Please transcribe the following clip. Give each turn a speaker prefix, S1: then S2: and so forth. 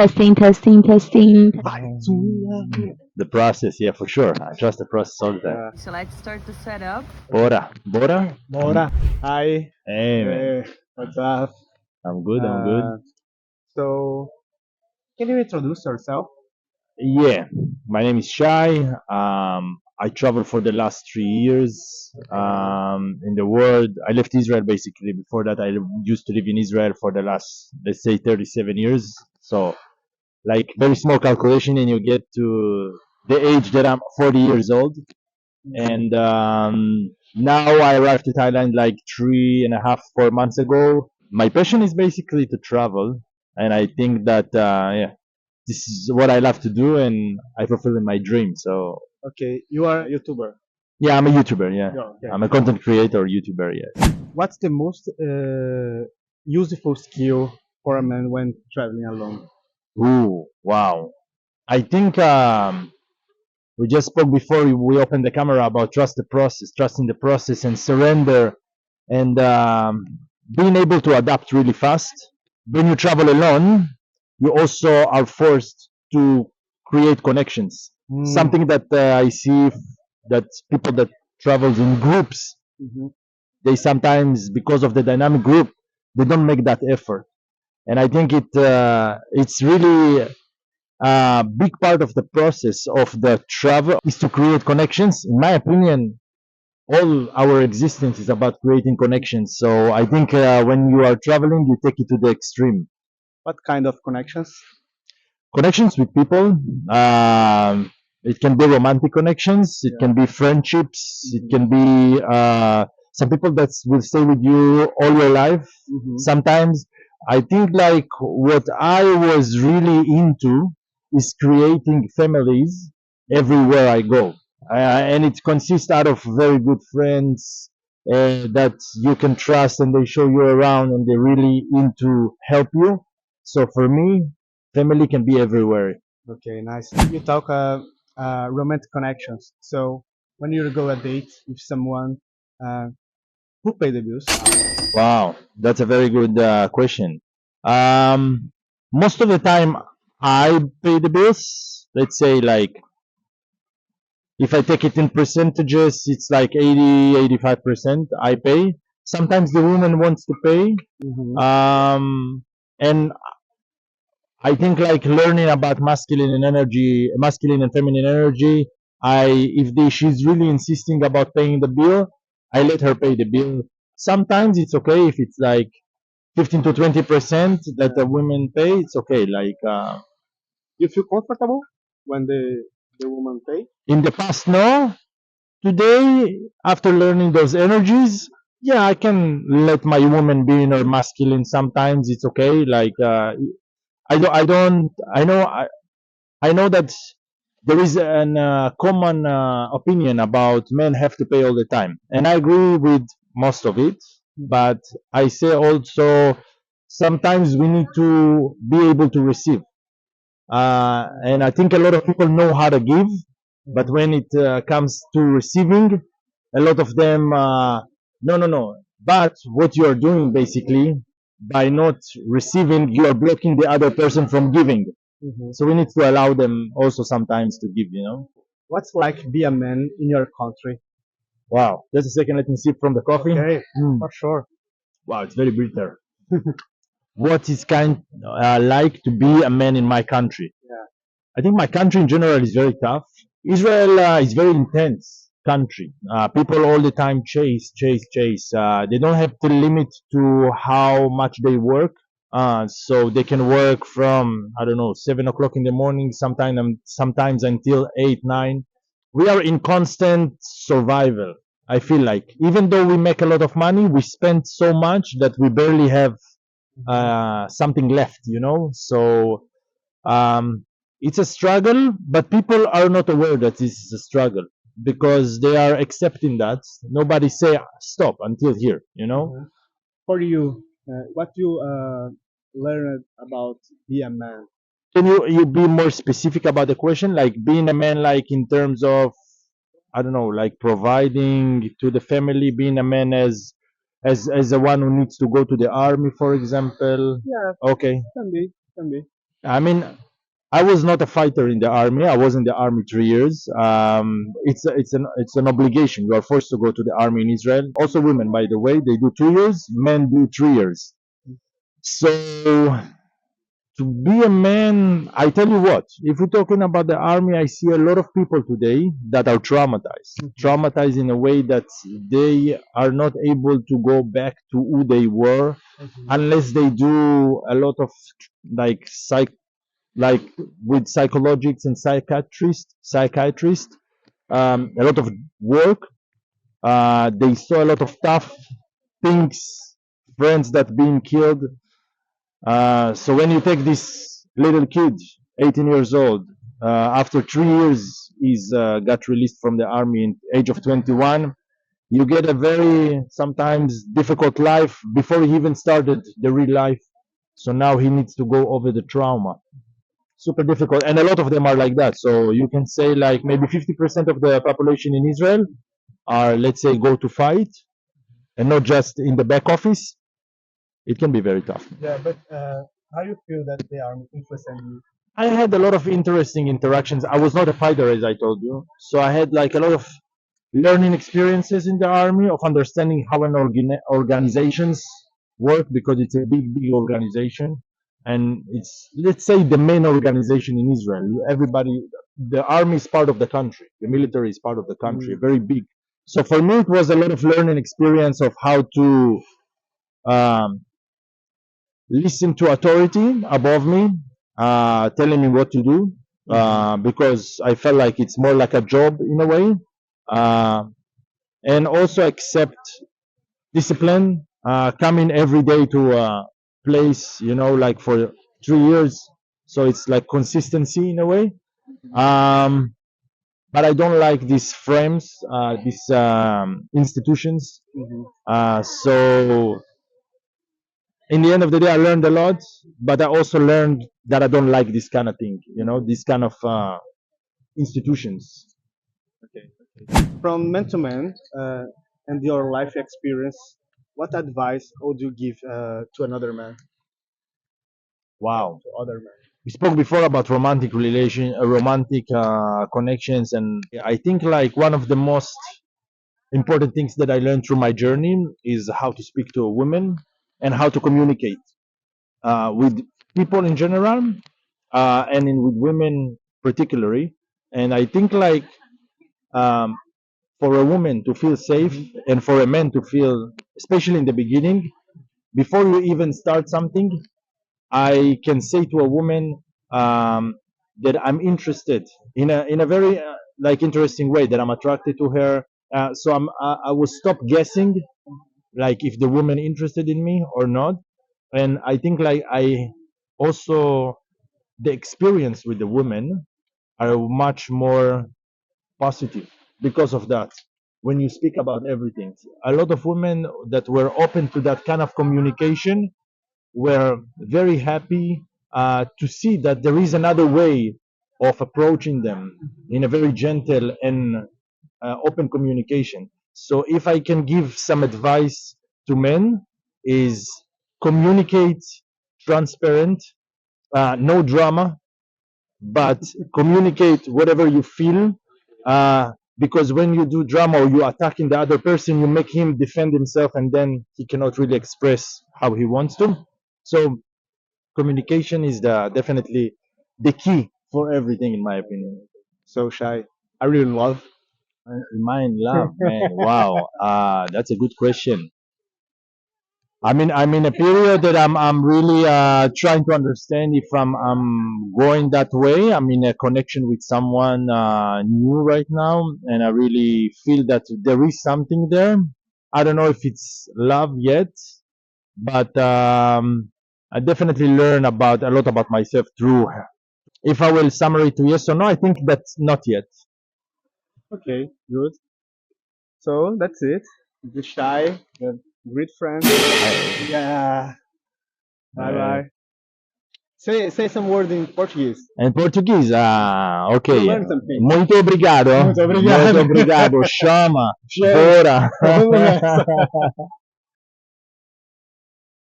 S1: Testing, testing, testing.
S2: The process, yeah, for sure. I trust the process all the time.
S3: So let's start the setup.
S2: Bora?
S4: Bora. Hi.
S2: Hey, man.
S4: What's up?
S2: I'm good, I'm good.
S4: So, can you introduce yourself?
S2: Yeah, my name is Shay. I traveled for the last 3 years in the world. I left Israel basically. Before that, I used to live in Israel for the last, let's say, 37 years. So, like, very small calculation, and you get to the age that I'm 40 years old. And now I arrived to Thailand like 3.5, 4 months ago. My passion is basically to travel, and I think that yeah, this is what I love to do, and I fulfill my dream. So
S4: Okay, you are a YouTuber.
S2: yeah, I'm a YouTuber. Yeah,
S4: Yeah, okay.
S2: I'm a content creator, YouTuber. Yeah.
S4: What's the most useful skill for a man when traveling alone?
S2: Ooh, wow. I think we just spoke before we opened the camera about trusting the process, and surrender, and being able to adapt really fast. When you travel alone, you also are forced to create connections. Something that I see that people that travels in groups,
S4: Mhm.
S2: they sometimes, because of the dynamic group, they don't make that effort. And I think it's really a big part of the process of the travel is to create connections. In my opinion, all our existence is about creating connections. So I think when you are traveling, you take it to the extreme.
S4: What kind of connections?
S2: Connections with people. It can be romantic connections. It can be friendships. It can be some people that will stay with you all your life.
S4: Mhm.
S2: Sometimes I think like what I was really into is creating families everywhere I go, and it consists out of very good friends that you can trust, and they show you around, and they're really into help you. So for me, family can be everywhere.
S4: Okay, nice. You talk romantic connections. So, when you go a date with someone, uh, who pay the bills?
S2: Wow, that's a very good question. Most of the time, I pay the bills. Let's say, like, if I take it in percentages, it's like 80, 85% I pay. Sometimes the woman wants to pay.
S4: Mhm.
S2: And I think like learning about masculine and feminine energy. If she's really insisting about paying the bill, I let her pay the bill. Sometimes it's okay if it's like 15 to 20% that the women pay. It's okay. Like
S4: You feel comfortable when the woman pay?
S2: in the past, no. Today, after learning those energies, yeah, I can let my woman be in her masculine. Sometimes it's okay. Like I know that there is an common opinion about men have to pay all the time, and I agree with most of it. But I say also sometimes we need to be able to receive, and I think a lot of people know how to give, but when it comes to receiving, a lot of them no. But what you are doing basically by not receiving, you are blocking the other person from giving.
S4: Mhm.
S2: So we need to allow them also sometimes to give, you know.
S4: What's like be a man in your country?
S2: Wow. Just a second, let me sip from the coffee.
S4: Okay,
S2: Mm.
S4: for sure.
S2: Wow, it's very bitter. What is kind like to be a man in my country?
S4: Yeah.
S2: I think my country in general is very tough. Israel is very intense country. People all the time chase. They don't have the limit to how much they work. So they can work from, I don't know, 7 o'clock in the morning, sometimes until 8, 9. We are in constant survival. I feel like even though we make a lot of money, we spend so much that we barely have something left. So it's a struggle, but people are not aware that this is a struggle because they are accepting that. Nobody say stop until here.
S4: Mhm. For you, what you learned about be a man?
S2: Can you be more specific about the question, like being a man, like in terms of, I don't know, like providing to the family, being a man as the one who needs to go to the army, for example?
S4: Yeah,
S2: Okay.
S4: can be, can be.
S2: I mean, I was not a fighter in the army. I was in the army 3 years. It's an obligation. You are forced to go to the army in Israel. Also, women, by the way, they do 2 years. Men do 3 years. So to be a man, I tell you what, if we're talking about the army, I see a lot of people today that are traumatized. Traumatized in a way that they are not able to go back to who they were unless they do a lot of like like with psychologists and psychiatrists, a lot of work. They saw a lot of tough things, friends that being killed. So when you take this little kid, 18 years old, after 3 years, he's got released from the army in age of 21. You get a very sometimes difficult life before he even started the real life. So now he needs to go over the trauma. Super difficult, and a lot of them are like that. So you can say like maybe 50% of the population in Israel are, let's say, go to fight, and not just in the back office. It can be very tough.
S4: Yeah, but how you feel that they are influencing you?
S2: I had a lot of interesting interactions. I was not a fighter, as I told you, so I had like a lot of learning experiences in the army of understanding how an organizations work, because it's a big organization, and it's, let's say, the main organization in Israel. Everybody, the army is part of the country, the military is part of the country, very big. So for me, it was a lot of learning experience of how to um, listen to authority above me, telling me what to do, because I felt like it's more like a job in a way, and also accept discipline, coming every day to a place, like for 3 years. So it's like consistency in a way. But I don't like these frames, these institutions. So in the end of the day, I learned a lot, but I also learned that I don't like this kind of thing, this kind of institutions.
S4: From man to man and your life experience, what advice would you give to another man,
S2: Wow.
S4: to other men?
S2: We spoke before about romantic connections, and I think like one of the most important things that I learned through my journey is how to speak to a woman and how to communicate with people in general, with women particularly. And I think like um, for a woman to feel safe and for a man to feel, especially in the beginning, before you even start something, I can say to a woman that I'm interested in a very like interesting way, that I'm attracted to her. So I will stop guessing like if the woman interested in me or not. And I think like I also, the experience with the women are much more positive because of that. When you speak about everything, a lot of women that were open to that kind of communication were very happy to see that there is another way of approaching them in a very gentle and open communication. So if I can give some advice to men, is communicate transparent, no drama, but communicate whatever you feel. Because when you do drama or you attacking the other person, you make him defend himself, and then he cannot really express how he wants to. So communication is definitely the key for everything, in my opinion.
S4: So Shy, I really love.
S2: Mine, love, man. Wow, that's a good question. I'm in a period that I'm really trying to understand if I'm going that way. I'm in a connection with someone new right now, and I really feel that there is something there. I don't know if it's love yet, but I definitely learn about a lot about myself through her. If I will summary to yes or no, I think that's not yet.
S4: Okay, good. So that's it. The Shy, the great friend. Yeah. Bye bye. Say some word in Portuguese.
S2: In Portuguese, ok.
S4: You learn something.
S2: Muito obrigado.
S4: Muito obrigado.
S2: Muito obrigado. Chama.
S4: Chama.
S2: Bora.
S4: Vamos nessa.